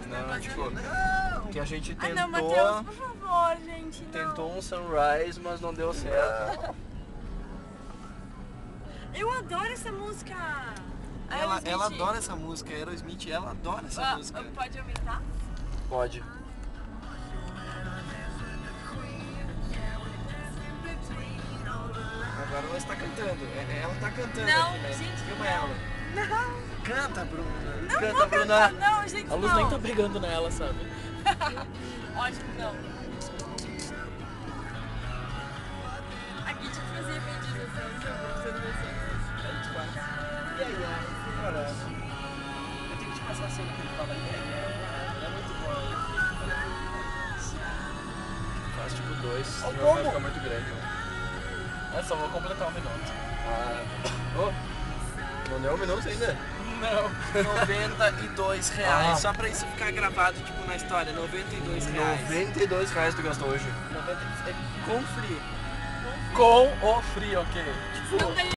Não, tipo, que a gente Ah, não, tentou, Matheus, por favor, gente, não. tentou um Sunrise, mas não deu certo. Eu adoro essa música. Ela adora essa música, Aerosmith, ela adora essa música. Pode aumentar? Pode. Agora ela está cantando, ela está cantando Não, aqui, né? gente, Filma não. ela. Não. Canta, Bruna. Não Canta, vou Bruna. cantar, não, gente, A luz não. nem tá pegando nela, sabe? Ótimo, não. Aqui, tipo, fazer medidas assim, sobre vocês. E aí, cara, eu tenho que te passar a cena que ele fala aí. É muito bom. Faz tipo 2, senão como? vai ficar muito grande. É só vou completar um minuto. Não deu um minuto ainda? Não. R$92, só pra isso ficar gravado, tipo, na história, R$92. R$92 tu gastou hoje. 90, com free. Com o frio, ok? Não ganhei.